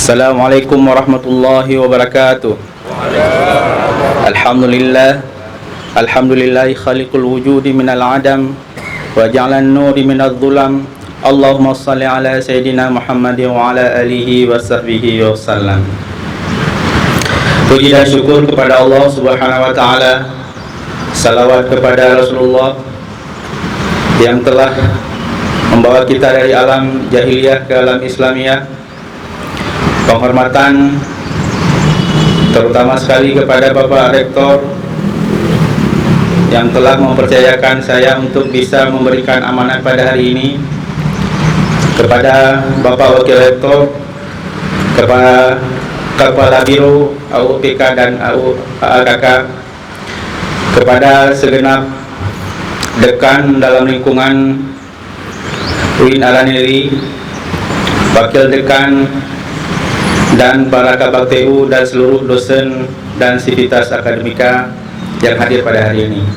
Assalamualaikum warahmatullahi wabarakatuh. Alhamdulillah. Alhamdulillahi khaliqul wujudi minal adam wa ja'alan nuri minadh dhulam. Allahumma salli ala Sayyidina Muhammadin wa ala alihi wa sahbihi wa sallam. Puji dan syukur kepada Allah subhanahu wa ta'ala, salawat kepada Rasulullah yang telah membawa kita dari alam jahiliyah ke alam Islamiyah. Penghormatan terutama sekali kepada Bapak Rektor yang telah mempercayakan saya untuk bisa memberikan amanat pada hari ini, kepada Bapak Wakil Rektor, kepada Kepala Biro AUPK dan AAKK, kepada segenap dekan dalam lingkungan UIN Alaneri, Wakil Dekan dan para kabak TU dan seluruh dosen dan sivitas akademika yang hadir pada hari ini.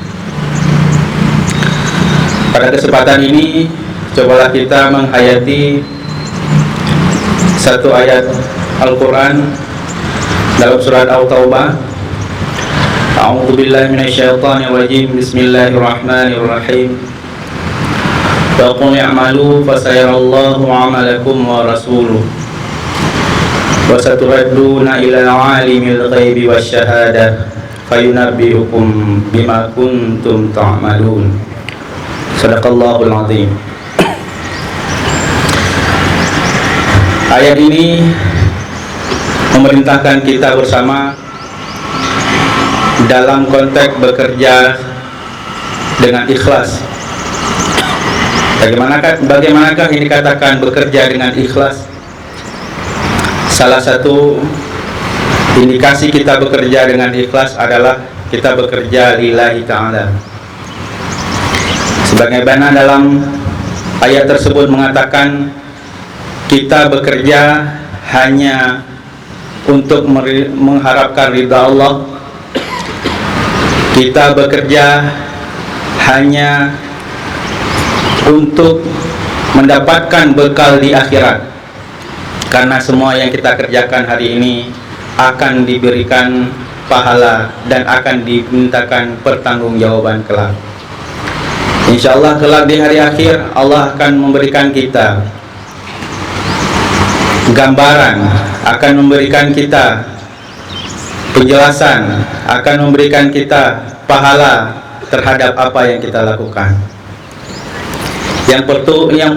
Pada kesempatan ini, cobalah kita menghayati satu ayat Al-Quran dalam surat At-Taubah. A'udzubillahi minasyaitonirrajim. Bismillahirrahmanirrahim. Faqul i'malu fasayarallahu 'amalakum wa rasuluh wa saturadduna ila 'alimil ghaibi wasyahadah fayunabbi'ukum bima kuntum ta'malun. Shadaqallahul 'azim. Ayat ini memerintahkan kita bersama dalam konteks bekerja dengan ikhlas. Bagaimanakah ini dikatakan bekerja dengan ikhlas? Salah satu indikasi kita bekerja dengan ikhlas adalah kita bekerja lillahi ta'ala. Sebagaimana dalam ayat tersebut mengatakan, kita bekerja hanya untuk mengharapkan ridha Allah. Kita bekerja hanya untuk mendapatkan bekal di akhirat. Karena semua yang kita kerjakan hari ini akan diberikan pahala dan akan dimintakan pertanggungjawaban kelak. InsyaAllah kelak di hari akhir Allah akan memberikan kita gambaran, akan memberikan kita penjelasan, akan memberikan kita pahala terhadap apa yang kita lakukan. Yang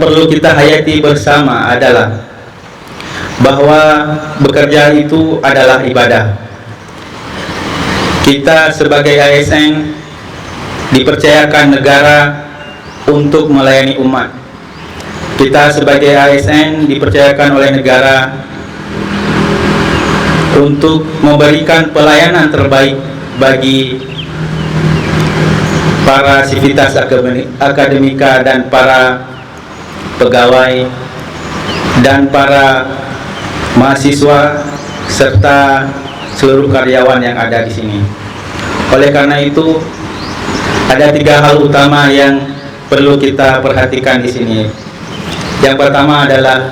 perlu kita hayati bersama adalah bahwa bekerja itu adalah ibadah. Kita sebagai ASN dipercayakan negara untuk melayani umat. Kita sebagai ASN dipercayakan oleh negara untuk memberikan pelayanan terbaik bagi para sivitas akademika dan para pegawai dan para mahasiswa serta seluruh karyawan yang ada di sini. Oleh karena itu, ada 3 hal utama yang perlu kita perhatikan di sini. Yang pertama adalah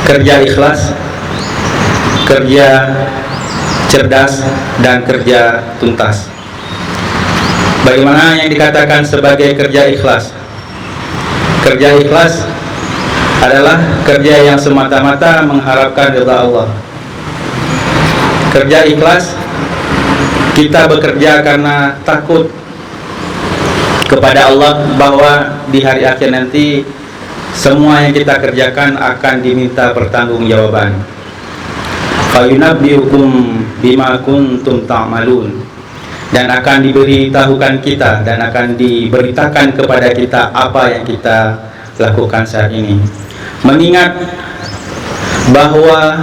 kerja ikhlas, kerja cerdas, dan kerja tuntas. Bagaimana yang dikatakan sebagai kerja ikhlas? Kerja ikhlas adalah kerja yang semata-mata mengharapkan ridha Allah. Kerja ikhlas, kita bekerja karena takut kepada Allah bahwa di hari akhir nanti semua yang kita kerjakan akan diminta pertanggungjawaban. Fayunabbi'ukum bima kuntum ta'malun, dan akan diberitahukan kita dan akan diberitakan kepada kita apa yang kita lakukan saat ini. Mengingat bahwa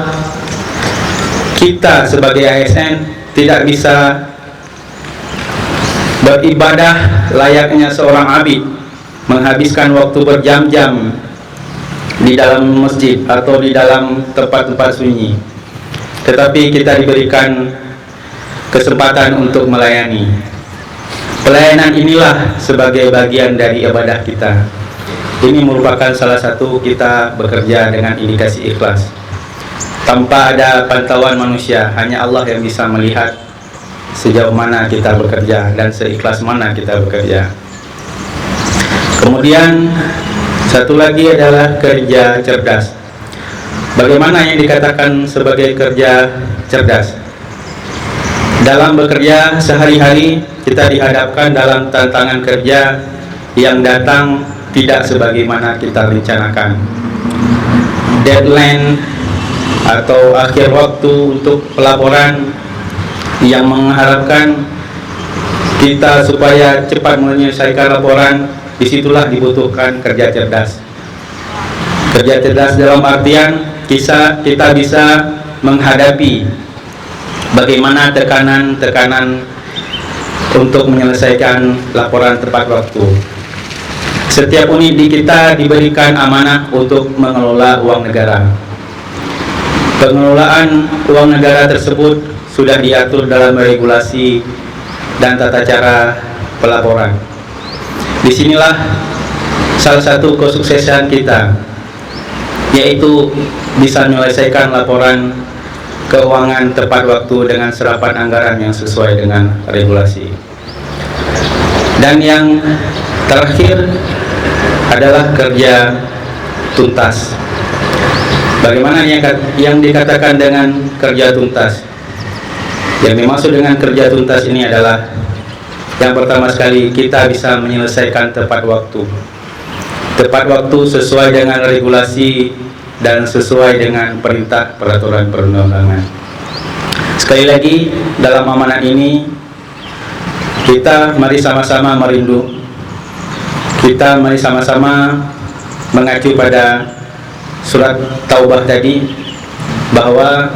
kita sebagai ASN tidak bisa beribadah layaknya seorang abid, menghabiskan waktu berjam-jam di dalam masjid atau di dalam tempat-tempat sunyi, tetapi kita diberikan kesempatan untuk melayani. Pelayanan inilah sebagai bagian dari ibadah kita. Ini merupakan salah satu kita bekerja dengan indikasi ikhlas. tanpa ada pantauan manusia. Hanya Allah yang bisa melihat sejauh mana kita bekerja dan seikhlas mana kita bekerja. Kemudian satu lagi adalah kerja cerdas. Bagaimana yang dikatakan sebagai kerja cerdas? Dalam bekerja sehari-hari kita dihadapkan dalam tantangan kerja yang datang tidak sebagaimana kita rencanakan. Deadline atau akhir waktu untuk pelaporan yang mengharapkan kita supaya cepat menyelesaikan laporan, disitulah dibutuhkan kerja cerdas. Kerja cerdas dalam artian kita bisa menghadapi bagaimana tekanan-tekanan untuk menyelesaikan laporan tepat waktu. Setiap unit di kita diberikan amanah untuk mengelola uang negara. Pengelolaan uang negara tersebut sudah diatur dalam regulasi dan tata cara pelaporan. Disinilah salah satu kesuksesan kita, yaitu bisa menyelesaikan laporan keuangan tepat waktu dengan serapan anggaran yang sesuai dengan regulasi. Dan yang terakhir adalah kerja tuntas. Bagaimana yang dikatakan dengan kerja tuntas? Yang dimaksud dengan kerja tuntas ini adalah yang pertama sekali, kita bisa menyelesaikan tepat waktu. Tepat waktu sesuai dengan regulasi dan sesuai dengan perintah peraturan perundang-undangan. Sekali lagi, dalam amanat ini kita mari sama-sama merindu. Kita mari sama-sama mengacu pada surat Taubah tadi, bahwa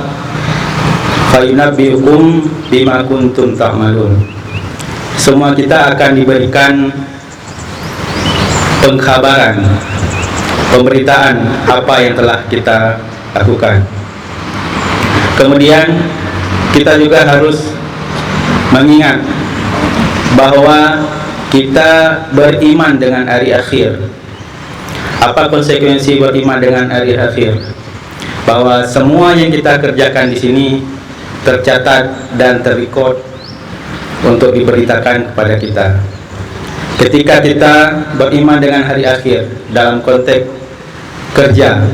fayunabbiukum bima kuntum ta'malun. Semua kita akan diberikan pengkhabaran, pemberitaan apa yang telah kita lakukan. Kemudian kita juga harus mengingat bahwa kita beriman dengan hari akhir. Apa konsekuensi beriman dengan hari akhir? Bahwa semua yang kita kerjakan di sini tercatat dan terrecord untuk diberitakan kepada kita. Ketika kita beriman dengan hari akhir dalam konteks kerja,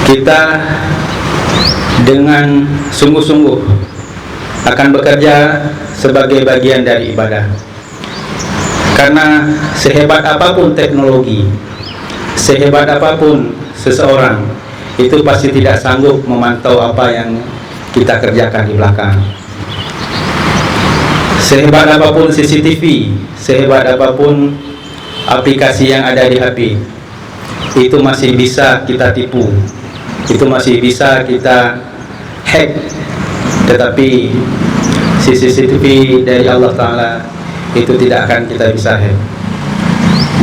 kita dengan sungguh-sungguh akan bekerja sebagai bagian dari ibadah. Karena sehebat apapun teknologi, sehebat apapun seseorang, itu pasti tidak sanggup memantau apa yang kita kerjakan di belakang. Sehebat apapun CCTV, sehebat apapun aplikasi yang ada di HP, itu masih bisa kita tipu, itu masih bisa kita hack. Tetapi CCTV dari Allah Ta'ala itu tidak akan kita bisa hack.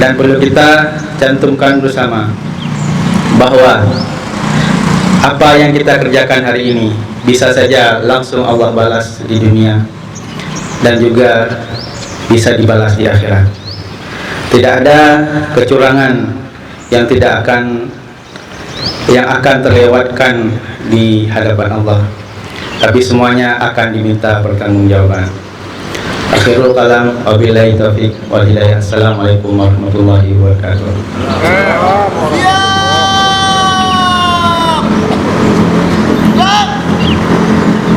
Dan perlu kita cantumkan bersama bahwa apa yang kita kerjakan hari ini bisa saja langsung Allah balas di dunia dan juga bisa dibalas di akhirat. Tidak ada kecurangan yang akan terlewatkan di hadapan Allah, tapi semuanya akan diminta pertanggungjawaban. Akhirul kalam, wabillahi taufiq wal hidayah. Assalamualaikum warahmatullahi wabarakatuh.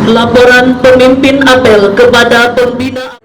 Laporan pemimpin apel kepada pembina